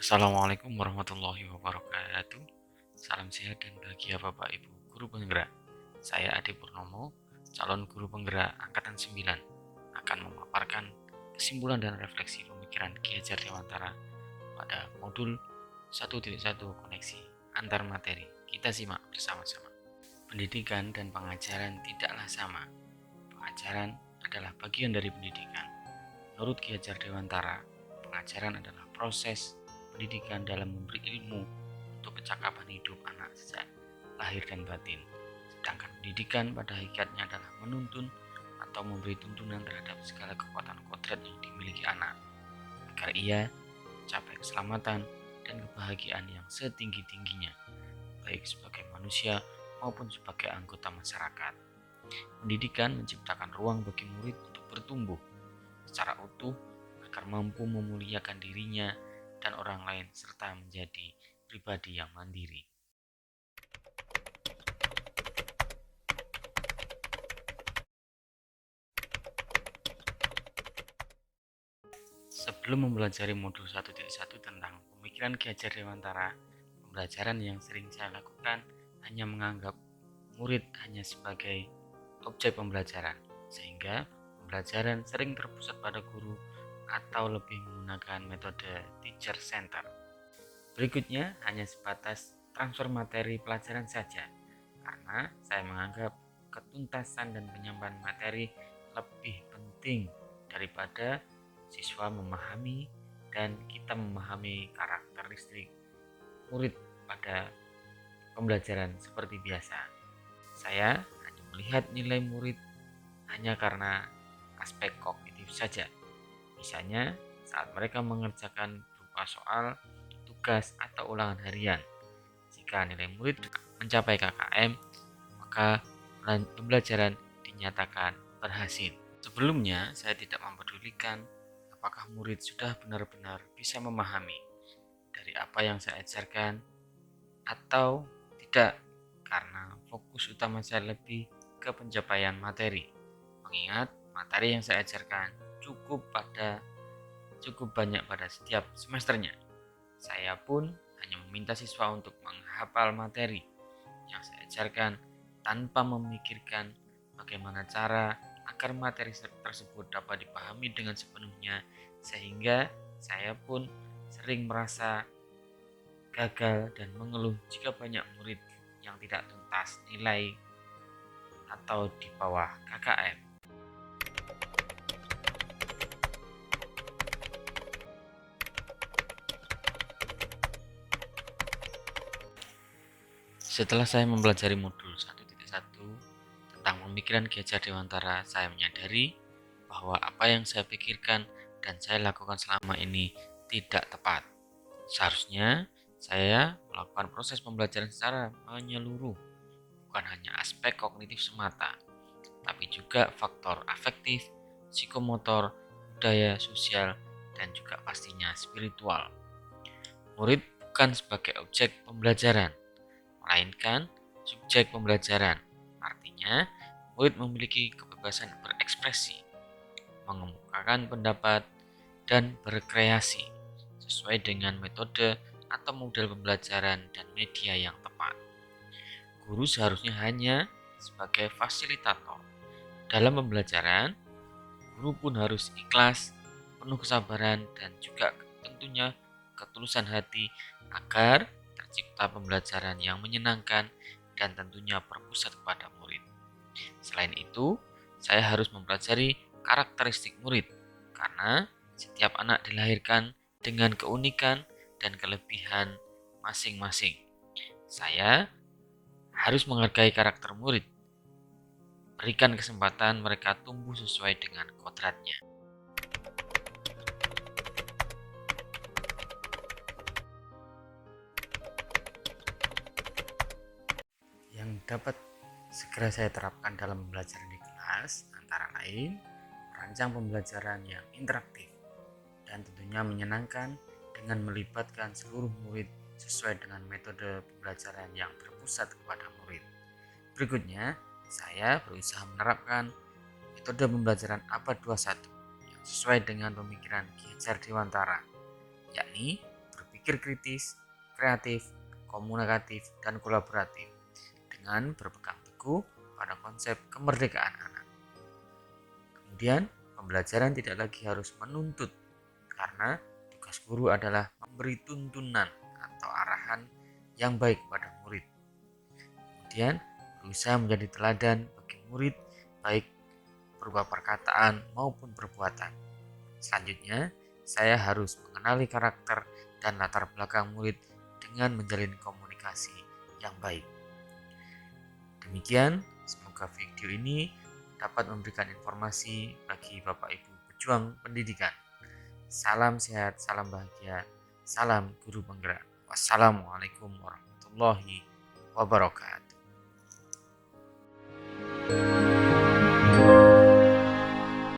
Assalamualaikum warahmatullahi wabarakatuh. Salam sehat dan bahagia Bapak Ibu Guru Penggerak. Saya Ade Purnomo, calon guru penggerak Angkatan 9, akan memaparkan kesimpulan dan refleksi pemikiran Ki Hajar Dewantara pada modul 1.1 koneksi antar materi. Kita simak bersama-sama. Pendidikan dan pengajaran tidaklah sama. Pengajaran adalah bagian dari pendidikan. Menurut Ki Hajar Dewantara, pengajaran adalah proses pendidikan dalam memberi ilmu untuk kecakapan hidup anak sejak lahir dan batin. Sedangkan pendidikan pada hakikatnya adalah menuntun atau memberi tuntunan terhadap segala kekuatan kodrat yang dimiliki anak, agar ia mencapai keselamatan dan kebahagiaan yang setinggi-tingginya, baik sebagai manusia maupun sebagai anggota masyarakat. Pendidikan menciptakan ruang bagi murid untuk bertumbuh secara utuh agar mampu memuliakan dirinya dan orang lain serta menjadi pribadi yang mandiri. Sebelum mempelajari modul 1.1 tentang pemikiran Ki Hajar Dewantara, pembelajaran yang sering saya lakukan hanya menganggap murid hanya sebagai objek pembelajaran, sehingga pembelajaran sering terpusat pada guru atau lebih menggunakan metode teacher center. Berikutnya hanya sebatas transfer materi pelajaran saja, karena saya menganggap ketuntasan dan penyampaian materi lebih penting daripada siswa memahami dan kita memahami karakteristik murid pada pembelajaran seperti biasa. Saya hanya melihat nilai murid hanya karena aspek kognitif saja. Misalnya saat mereka mengerjakan berupa soal, tugas, atau ulangan harian. Jika nilai murid mencapai KKM, maka pembelajaran dinyatakan berhasil. Sebelumnya, saya tidak mempedulikan apakah murid sudah benar-benar bisa memahami dari apa yang saya ajarkan atau tidak, karena fokus utama saya lebih ke pencapaian materi. Mengingat materi yang saya ajarkan cukup banyak pada setiap semesternya. Saya pun hanya meminta siswa untuk menghafal materi yang saya ajarkan tanpa memikirkan bagaimana cara agar materi tersebut dapat dipahami dengan sepenuhnya, sehingga saya pun sering merasa gagal dan mengeluh jika banyak murid yang tidak tuntas nilai atau di bawah KKM. Setelah saya mempelajari modul 1.1 tentang pemikiran Ki Hajar Dewantara, saya menyadari bahwa apa yang saya pikirkan dan saya lakukan selama ini tidak tepat. Seharusnya saya melakukan proses pembelajaran secara menyeluruh, bukan hanya aspek kognitif semata, tapi juga faktor afektif, psikomotor, budaya, sosial, dan juga pastinya spiritual. Murid bukan sebagai objek pembelajaran, melainkan subjek pembelajaran. Artinya, murid memiliki kebebasan berekspresi, mengemukakan pendapat, dan berkreasi sesuai dengan metode atau model pembelajaran dan media yang tepat. Guru seharusnya hanya sebagai fasilitator. Dalam pembelajaran, guru pun harus ikhlas, penuh kesabaran, dan juga tentunya ketulusan hati agar tercipta pembelajaran yang menyenangkan dan tentunya berpusat kepada murid. Selain itu, saya harus mempelajari karakteristik murid karena setiap anak dilahirkan dengan keunikan dan kelebihan masing-masing. Saya harus menghargai karakter murid, berikan kesempatan mereka tumbuh sesuai dengan kodratnya. Yang dapat segera saya terapkan dalam pembelajaran di kelas antara lain merancang pembelajaran yang interaktif dan tentunya menyenangkan dengan melibatkan seluruh murid sesuai dengan metode pembelajaran yang berpusat kepada murid. Berikutnya, saya berusaha menerapkan metode pembelajaran abad 21 yang sesuai dengan pemikiran Ki Hajar Dewantara, yakni berpikir berpikir kritis, kreatif, komunikatif, dan kolaboratif dengan berpegang teguh pada konsep kemerdekaan anak. Kemudian, pembelajaran tidak lagi harus menuntut karena tugas guru adalah memberi tuntunan atau arahan yang baik pada murid. Kemudian, berusaha menjadi teladan bagi murid baik berupa perkataan maupun perbuatan. Selanjutnya, saya harus mengenali karakter dan latar belakang murid dengan menjalin komunikasi yang baik. Demikian, semoga video ini dapat memberikan informasi bagi Bapak Ibu pejuang pendidikan. Salam sehat, salam bahagia, salam guru penggerak. Wassalamualaikum warahmatullahi wabarakatuh.